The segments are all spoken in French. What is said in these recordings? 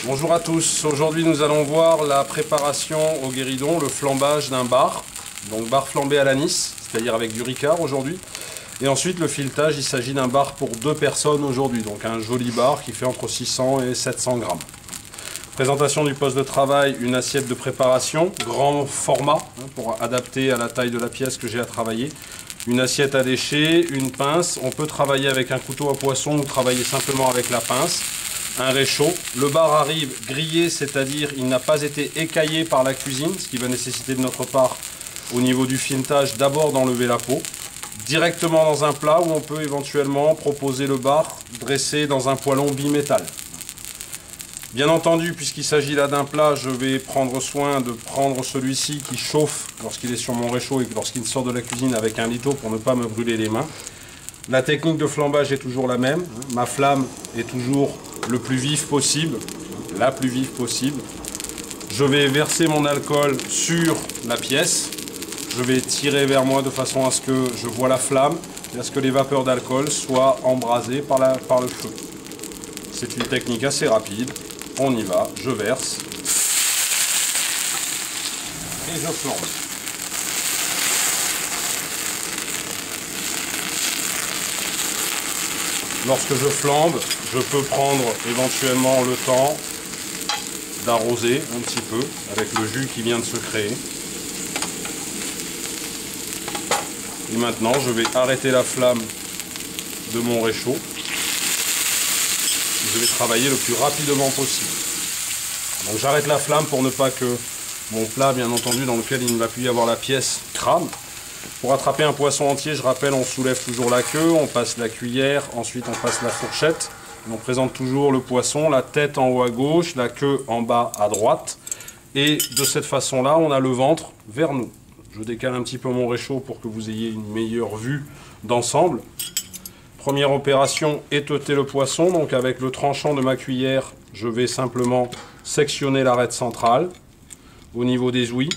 Bonjour à tous, aujourd'hui nous allons voir la préparation au guéridon, le flambage d'un bar. Donc bar flambé à l'anis, c'est-à-dire avec du Ricard aujourd'hui. Et ensuite le filetage, il s'agit d'un bar pour 2 personnes aujourd'hui. Donc un joli bar qui fait entre 600 et 700 grammes. Présentation du poste de travail, une assiette de préparation, grand format pour adapter à la taille de la pièce que j'ai à travailler. Une assiette à déchets, une pince, on peut travailler avec un couteau à poisson ou travailler simplement avec la pince. Un réchaud. Le bar arrive grillé, c'est-à-dire il n'a pas été écaillé par la cuisine, ce qui va nécessiter de notre part, au niveau du filetage, d'abord d'enlever la peau, directement dans un plat où on peut éventuellement proposer le bar dressé dans un poêlon bimétal. Bien entendu, puisqu'il s'agit là d'un plat, je vais prendre soin de prendre celui-ci qui chauffe lorsqu'il est sur mon réchaud et lorsqu'il sort de la cuisine avec un litho pour ne pas me brûler les mains. La technique de flambage est toujours la même. Ma flamme est toujours le plus vif possible, la plus vive possible. Je vais verser mon alcool sur la pièce. Je vais tirer vers moi de façon à ce que je vois la flamme et à ce que les vapeurs d'alcool soient embrasées par le feu. C'est une technique assez rapide. On y va, je verse et je flambe. Lorsque je flambe, je peux prendre éventuellement le temps d'arroser un petit peu avec le jus qui vient de se créer. Et maintenant, je vais arrêter la flamme de mon réchaud. Je vais travailler le plus rapidement possible. Donc j'arrête la flamme pour ne pas que mon plat, bien entendu, dans lequel il ne va plus y avoir la pièce, crame. Pour attraper un poisson entier, je rappelle, on soulève toujours la queue, on passe la cuillère, ensuite on passe la fourchette. On présente toujours le poisson, la tête en haut à gauche, la queue en bas à droite. Et de cette façon-là, on a le ventre vers nous. Je décale un petit peu mon réchaud pour que vous ayez une meilleure vue d'ensemble. Première opération, éteuter le poisson. Donc avec le tranchant de ma cuillère, je vais simplement sectionner l'arête centrale au niveau des ouïes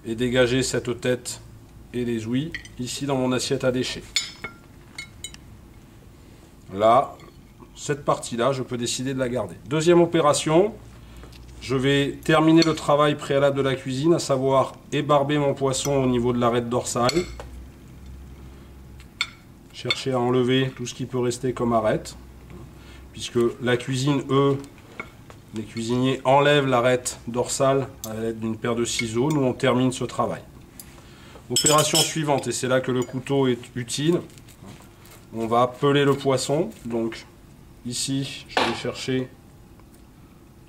et dégager cette tête et les ouïes ici dans mon assiette à déchets. Là, cette partie-là, je peux décider de la garder. Deuxième opération, je vais terminer le travail préalable de la cuisine, à savoir ébarber mon poisson au niveau de l'arête dorsale. Chercher à enlever tout ce qui peut rester comme arête, puisque la cuisine, les cuisiniers enlèvent l'arête dorsale à l'aide d'une paire de ciseaux. Nous, on termine ce travail. Opération suivante, et c'est là que le couteau est utile. On va peler le poisson. Donc ici, je vais chercher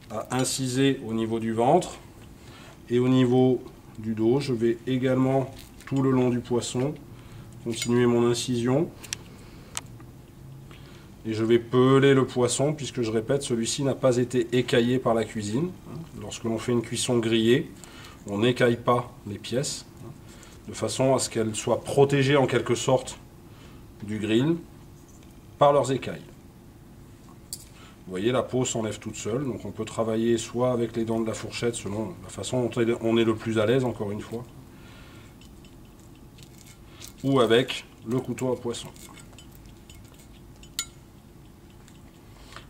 à inciser au niveau du ventre et au niveau du dos. Je vais également, tout le long du poisson, continuer mon incision. Et je vais peler le poisson, puisque je répète, celui-ci n'a pas été écaillé par la cuisine. Lorsque l'on fait une cuisson grillée, on n'écaille pas les pièces, de façon à ce qu'elles soient protégées en quelque sorte du grill par leurs écailles. Vous voyez, la peau s'enlève toute seule, donc on peut travailler soit avec les dents de la fourchette, selon la façon dont on est le plus à l'aise, encore une fois, ou avec le couteau à poisson.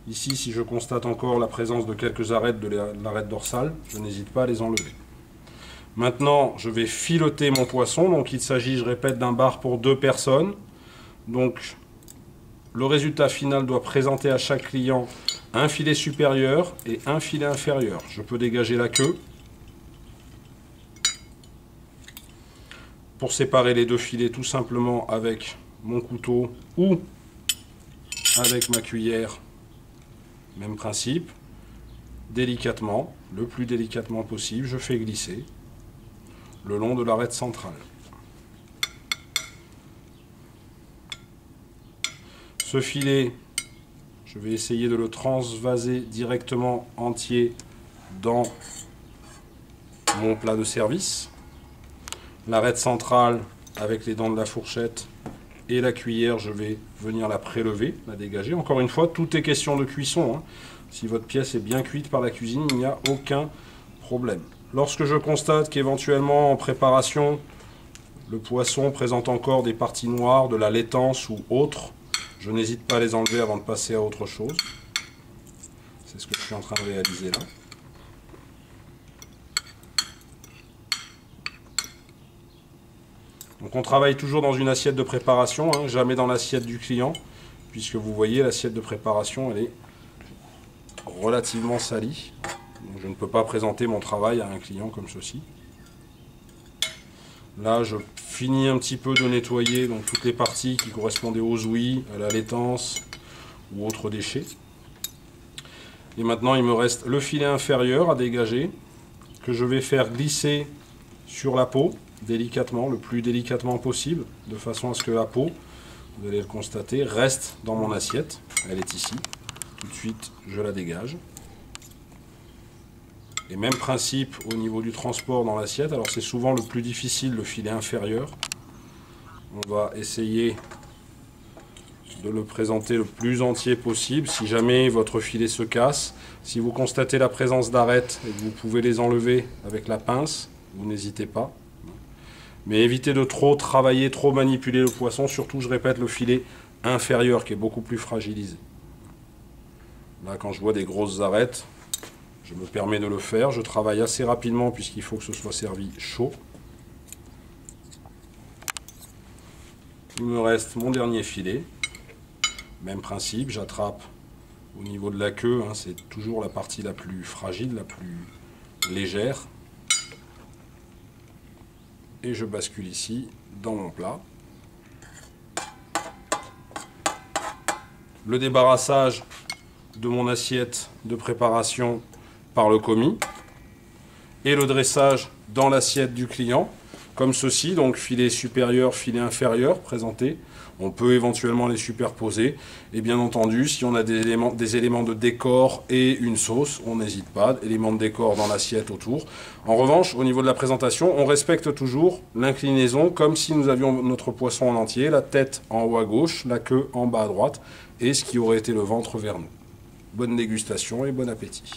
Ici, si je constate encore la présence de quelques arêtes de l'arête dorsale, je n'hésite pas à les enlever. Maintenant, je vais fileter mon poisson. Donc il s'agit, je répète, d'un bar pour 2 personnes. Donc le résultat final doit présenter à chaque client un filet supérieur et un filet inférieur. Je peux dégager la queue pour séparer les 2 filets tout simplement avec mon couteau ou avec ma cuillère. Même principe, délicatement, le plus délicatement possible, je fais glisser le long de l'arête centrale. Ce filet, je vais essayer de le transvaser directement entier dans mon plat de service. L'arête centrale avec les dents de la fourchette et la cuillère, je vais venir la prélever, la dégager. Encore une fois, tout est question de cuisson. Si votre pièce est bien cuite par la cuisine, il n'y a aucun problème. Lorsque je constate qu'éventuellement en préparation, le poisson présente encore des parties noires, de la laitance ou autre, je n'hésite pas à les enlever avant de passer à autre chose. C'est ce que je suis en train de réaliser là. Donc on travaille toujours dans une assiette de préparation, hein, jamais dans l'assiette du client, puisque vous voyez l'assiette de préparation, elle est relativement salie. Donc je ne peux pas présenter mon travail à un client comme ceci. Là, je finis un petit peu de nettoyer donc, toutes les parties qui correspondaient aux ouïes, à la laitance ou autres déchets. Et maintenant, il me reste le filet inférieur à dégager, que je vais faire glisser sur la peau, délicatement, le plus délicatement possible, de façon à ce que la peau, vous allez le constater, reste dans mon assiette. Elle est ici. Tout de suite, je la dégage. Et même principe au niveau du transport dans l'assiette. Alors c'est souvent le plus difficile, le filet inférieur. On va essayer de le présenter le plus entier possible. Si jamais votre filet se casse, si vous constatez la présence d'arêtes et que vous pouvez les enlever avec la pince, vous n'hésitez pas. Mais évitez de trop travailler, trop manipuler le poisson, surtout, je répète, le filet inférieur qui est beaucoup plus fragilisé. Là, quand je vois des grosses arêtes, je me permets de le faire. Je travaille assez rapidement puisqu'il faut que ce soit servi chaud. Il me reste mon dernier filet. Même principe, j'attrape au niveau de la queue, hein, c'est toujours la partie la plus fragile, la plus légère. Et je bascule ici dans mon plat. Le débarrassage de mon assiette de préparation par le commis et le dressage dans l'assiette du client comme ceci, donc filet supérieur, filet inférieur présenté. On peut éventuellement les superposer et bien entendu si on a des éléments de décor et une sauce, on n'hésite pas, éléments de décor dans l'assiette autour. En revanche, au niveau de la présentation, on respecte toujours l'inclinaison comme si nous avions notre poisson en entier, la tête en haut à gauche, la queue en bas à droite et ce qui aurait été le ventre vers nous. Bonne dégustation et bon appétit.